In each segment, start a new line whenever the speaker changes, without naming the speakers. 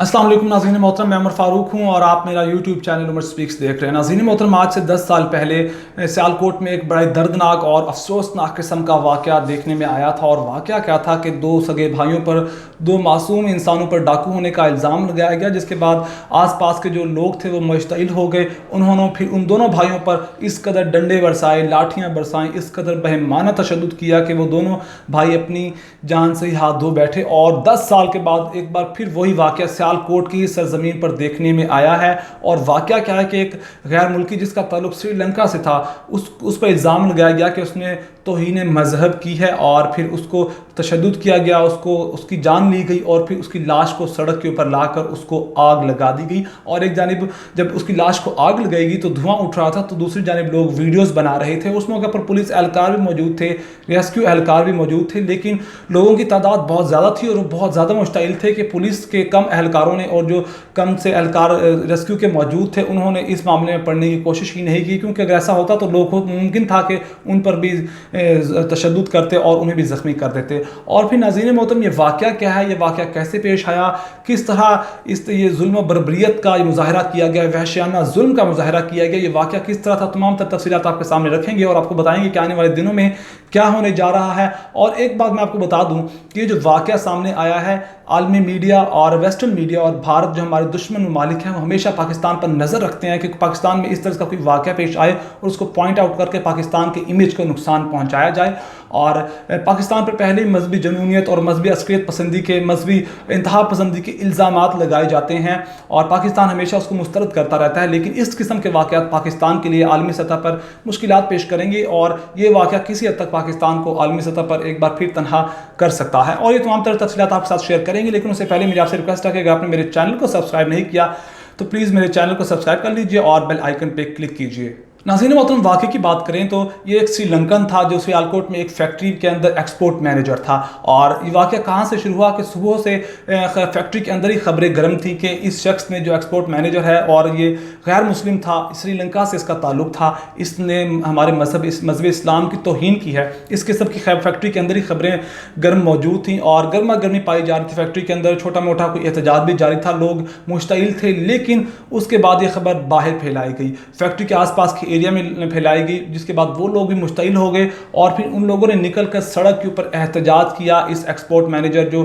अस्सलाम वालेकुम नाज़रीन मोहतरम, मैं उमर फ़ारूक हूँ और आप मेरा यूट्यूब चैनल उमर स्पीक्स देख रहे हैं। नाज़रीन मोहतरम, आज से 10 साल पहले सियालकोट में एक बड़ा दर्दनाक और अफसोसनाक किस्म का वाक़या देखने में आया था। और वाक़या क्या था कि दो सगे भाइयों पर, दो मासूम इंसानों पर डाकू होने का इल्ज़ाम लगाया गया, जिसके बाद आसपास के जो लोग थे वो मुश्तइल हो गए। उन्होंने फिर उन दोनों भाइयों पर इस कदर डंडे बरसाए, लाठियाँ बरसाएँ, इस कदर बहमाना तशद्दुद किया कि वो दोनों भाई अपनी जान से ही हाथ धो बैठे। और 10 साल के बाद एक बार फिर वही वाक़या सियालकोट की सरजमीन पर देखने में आया है। और वाक़या क्या है कि एक गैर मुल्की जिसका ताल्लुक श्रीलंका से था, उस पर इल्ज़ाम लगाया गया कि उसने तौहीन मज़हब की है और फिर उसको तशद्दुद किया गया, उसकी जान ली गई और फिर उसकी लाश को सड़क के ऊपर लाकर उसको आग लगा दी गई। और एक जानिब जब उसकी लाश को आग लगाएगी तो धुआं उठ रहा था, तो दूसरी जानिब लोग वीडियोस बना रहे थे। उस मौके पर पुलिस एहलकार भी मौजूद थे, रेस्क्यू एहलकार भी मौजूद थे, लेकिन लोगों की तादाद बहुत ज़्यादा थी और वो बहुत ज़्यादा मुश्तइल थे कि पुलिस के कम एहलकारों ने और जो कम से एहलकार रेस्क्यू के मौजूद थे उन्होंने इस मामले में पढ़ने की कोशिश ही नहीं की, क्योंकि अगर ऐसा होता तो लोग मुमकिन था कि उन पर भी तशद्दुद करते और उन्हें भी ज़ख्मी कर देते। और फिर नाज़रीन मोहतरम, ये वाक़या क्या है, ये वाक़या कैसे पेश आया, किस तरह ये जुल्म और बर्बरियत का ये मुज़ाहरा किया गया, वहशियाना जुल्म का मुज़ाहरा किया गया, ये वाक़या किस तरह था, तमाम तफसीलात आपके सामने रखेंगे और आपको बताएंगे कि आने वाले दिनों में क्या होने जा रहा है। और एक बात मैं आपको बता दूं कि ये जो वाक़या सामने आया है, आलमी मीडिया और वेस्टर्न मीडिया और भारत जो हमारे दुश्मन ममालिक हैं वो हमेशा पाकिस्तान पर नज़र रखते हैं कि पाकिस्तान में इस तरह का कोई वाक़या पेश आए और उसको पॉइंट आउट करके पाकिस्तान के इमेज को नुकसान पहुंचाया जाए। और पाकिस्तान पर पहले ही मजहबी जनूनियत और मजहबी अस्करियत पसंदी के, मजहबी इंतहा पसंदी के इल्ज़ामात लगाए जाते हैं और पाकिस्तान हमेशा उसको मुस्तरद करता रहता है। लेकिन इस किस्म के वाक़यात पाकिस्तान के लिए आलमी सतह पर मुश्किलात पेश करेंगे और ये वाक़या किसी हद तक पाकिस्तान को आलमी सतह पर एक बार फिर तनहा कर सकता है। और ये तमाम तरह तफसीलात आपके साथ शेयर करेंगे, लेकिन उससे पहले मेरी आपसे रिक्वेस्ट है कि अगर आपने मेरे चैनल को सब्सक्राइब नहीं किया तो प्लीज़ मेरे चैनल को सब्सक्राइब कर लीजिए और बेल आइकन पे क्लिक कीजिए। नाज़रीन मोहतरम, वाक़े की बात करें तो ये एक श्रीलंकन था जो सियालकोट में एक फैक्ट्री के अंदर एक्सपोर्ट मैनेजर था। और ये वाक़या कहाँ से शुरू हुआ कि सुबह से फैक्ट्री के अंदर ही खबरें गर्म थी कि इस शख्स ने, जो एक्सपोर्ट मैनेजर है और ये गैर मुस्लिम था, श्रीलंका से इसका ताल्लुक था, इसने हमारे मज़हब इस्लाम की तौहीन की है। इस किस्म की फैक्ट्री के अंदर ही खबरें गर्म मौजूद थी और गर्मा गर्मी पाई जा रही थी। फैक्ट्री के अंदर छोटा मोटा कोई एहतजाज भी जारी था, लोग मुश्तइल थे, लेकिन उसके बाद ये खबर बाहर फैलाई गई, फैक्ट्री के आसपास की एरिया में फैलाई गई, जिसके बाद वो लोग भी मुश्तइल हो गए और फिर उन लोगों ने निकल कर सड़क के ऊपर एहतजाज किया इस एक्सपोर्ट मैनेजर जो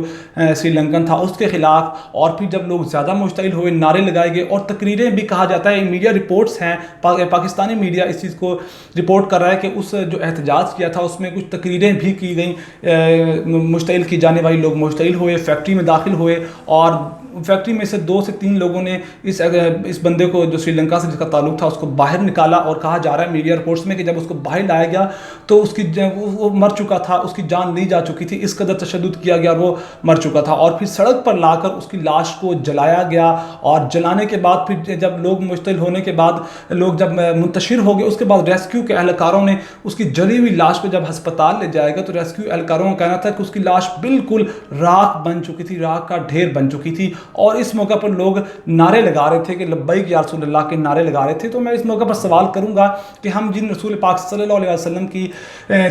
श्रीलंकन था उसके खिलाफ। और फिर जब लोग ज़्यादा मुश्तइल हुए, नारे लगाए गए और तकरीरें भी, कहा जाता है, मीडिया रिपोर्ट्स हैं, पाकिस्तानी मीडिया इस चीज़ को रिपोर्ट कर रहा है कि उस जो एहतजाज किया था उसमें कुछ तकरीरें भी की गई, मुश्तइल की जाने वाली लोग मुश्तइल हुए, फैक्ट्री में दाखिल हुए और फैक्ट्री में से 2 से 3 लोगों ने इस बंदे को जो श्रीलंका से जिसका ताल्लुक था उसको बाहर निकाला। और कहा जा रहा है मीडिया रिपोर्ट्स में कि जब उसको बाहर लाया गया तो वो मर चुका था, उसकी जान ली जा चुकी थी, इस कदर तशद्दुद किया गया, वो मर चुका था। और फिर सड़क पर लाकर उसकी लाश को जलाया गया और जलाने के बाद फिर जब लोग मुश्तइल होने के बाद, लोग जब मुंतशिर हो गए, उसके बाद रेस्क्यू के एहलकारों ने उसकी जली हुई लाश को जब हस्पताल ले जाएगा तो रेस्क्यू एहलकारों का कहना था कि उसकी लाश बिल्कुल राख बन चुकी थी, राख का ढेर बन चुकी थी। और इस मौके पर लोग नारे लगा रहे थे कि लब्बैक या रसूल अल्लाह के नारे लगा रहे थे। तो मैं इस मौके पर सवाल करूंगा कि हम जिन रसूल पाक सल्लल्लाहु अलैहि वसल्लम की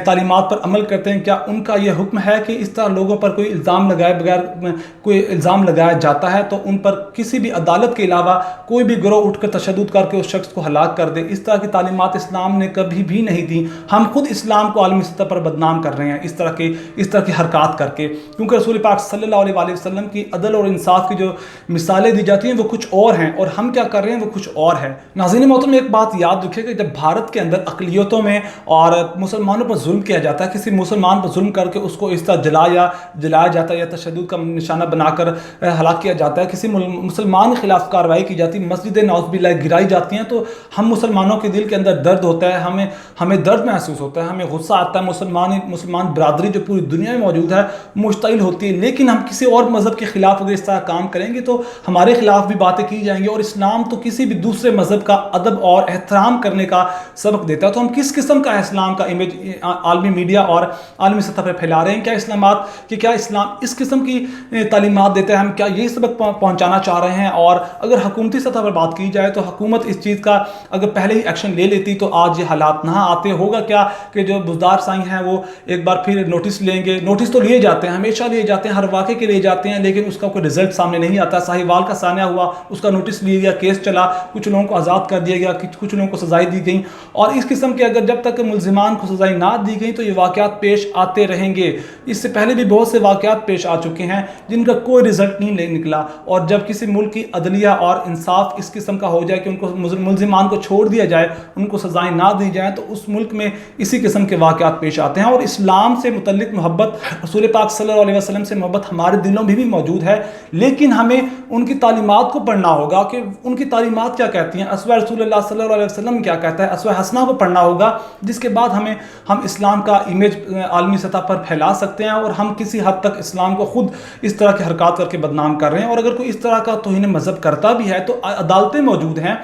तालीमात पर अमल करते हैं, क्या उनका यह हुक्म है कि इस तरह लोगों पर कोई इल्ज़ाम लगाए बगैर कोई इल्ज़ाम लगाया जाता है तो उन पर किसी भी अदालत के अलावा कोई भी गिरोह उठकर तशद्दुद करके उस शख्स को हलाक कर दे? इस तरह की तालीमात इस्लाम ने कभी भी नहीं दी। हम खुद इस्लाम को आलमी सतह पर बदनाम कर रहे हैं इस तरह की हरकत करके, क्योंकि रसूल पाक सल्लल्लाहु अलैहि वसल्लम की अदल और इंसाफ की जो मिसालें दी जाती हैं वो कुछ और हैं और हम क्या कर रहे हैं वो कुछ और है। नाज़रीन मोहतरम, एक बात याद रखिए कि जब भारत के अंदर अक़लियतों में और मुसलमानों पर जुल्म किया जाता है, किसी मुसलमान पर जुल्म करके उसको इस तरह जलाया जाता है या तशद्दुद का निशाना बनाकर हलाक किया जाता है, किसी मुसलमान के खिलाफ कार्रवाई की जाती है, मस्जिद नौज़बिल्लाह गिराई जाती हैं, तो हम मुसलमानों के दिल के अंदर दर्द होता है, हमें दर्द महसूस होता है, हमें गुस्सा आता है। मुसलमान बरादरी जो पूरी दुनिया में मौजूद है मुश्तइल होती है। लेकिन हम किसी और मज़हब के खिलाफ अगर इस तरह काम करेंगे तो हमारे खिलाफ भी बातें की जाएंगी। और इस्लाम तो किसी भी दूसरे मज़हब का अदब और एहतराम करने का सबक देता है। तो हम किस किस्म का इस्लाम का इमेज आलमी मीडिया और आलमी सतह पर फैला रहे हैं? क्या इस्लाम इस किस्म की तालीमात देता है? हम क्या यही सबक पहुंचाना चाह रहे हैं? और अगर हुकूमती सतह पर बात की जाए तो हुकूमत इस चीज़ का अगर पहले ही एक्शन ले लेती तो आज ये हालात ना आते। होगा क्या कि जो बुज़दार साईं हैं वो एक बार फिर नोटिस लेंगे, नोटिस तो लिए जाते हैं, हमेशा लिए जाते हैं, हर वाक़े के लिए जाते हैं, लेकिन उसका कोई रिजल्ट सामने सामने नहीं आता। साहिवाल का सान्या हुआ, उसका नोटिस लिया गया, केस चला, कुछ लोगों को आज़ाद कर दिया गया, कुछ लोगों को सजाएं दी गई, और इस किस्म के अगर जब तक मुलजिमान को सजाएं ना दी गई तो ये वाक़यात पेश आते रहेंगे। इससे पहले भी बहुत से वाक़यात पेश आ चुके हैं जिनका कोई रिजल्ट नहीं निकला, और जब किसी मुल्क की अदलिया और इंसाफ इस किस्म का हो जाए कि उनको मुलजिमान को छोड़ दिया जाए, उनको सजाएं ना दी जाएँ, तो उस मुल्क में इसी किस्म के वाक़यात पेश आते हैं। और इस्लाम से मुतल्लिक मोहब्बत, रसूल पाक सल्लल्लाहु अलैहि वसल्लम से मोहब्बत हमारे दिलों में भी मौजूद है, लेकिन हमें उनकी तालीमात को पढ़ना होगा कि उनकी तालीमात क्या कहती हैं, अस्वा रसूलुल्लाह सल्लल्लाहु अलैहि वसल्लम क्या कहता है, अस्वा हसना को पढ़ना होगा, जिसके बाद हम इस्लाम का इमेज आलमी सतह पर फैला सकते हैं। और हम किसी हद तक इस्लाम को खुद इस तरह की हरकत करके बदनाम कर रहे हैं, और अगर कोई इस तरह का तौहीन मज़हब करता भी है तो अदालतें मौजूद हैं।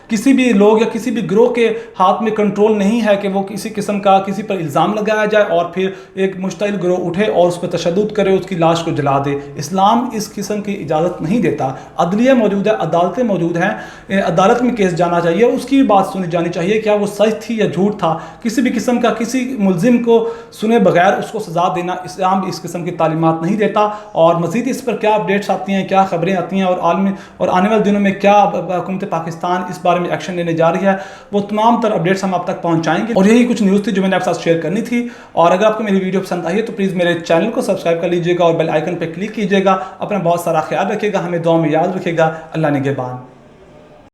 किसी भी लोग या किसी भी गिरोह के हाथ में कंट्रोल नहीं है कि वो किसी किस्म का किसी पर इल्ज़ाम लगाया जाए और फिर एक मुश्तइल गिरोह उठे और उस पर तशद्दुद करे, उसकी लाश को जला दे। इस्लाम इस किस्म की इजाज़त नहीं देता। अदलिया मौजूद है, अदालतें मौजूद हैं, अदालत में केस जाना चाहिए, उसकी भी बात सुनी जानी चाहिए, क्या वो सच थी या झूठ था। किसी भी किस्म का किसी मुलजिम को सुने बगैर उसको सज़ा देना इस्लाम इस किस्म की तालीमात नहीं देता। और मज़ीद इस पर क्या अपडेट्स आती हैं, क्या खबरें आती हैं, और आने वाले दिनों में क्या हुकूमत पाकिस्तान इस बारे में एक्शन लेने जा रही है, वो तमाम तर अपडेट्स हम आप तक पहुंचाएंगे। और यही कुछ न्यूज़ थी जो मैंने आपके साथ शेयर करनी थी। और अगर आपको मेरी वीडियो पसंद आई है तो प्लीज़ मेरे चैनल को सब्सक्राइब कर लीजिएगा और बेल आइकन पर क्लिक कीजिएगा। अपना बहुत सारा ख्याल रखिएगा, हमें दुआ में याद रखिएगा। अल्लाह निगहबान।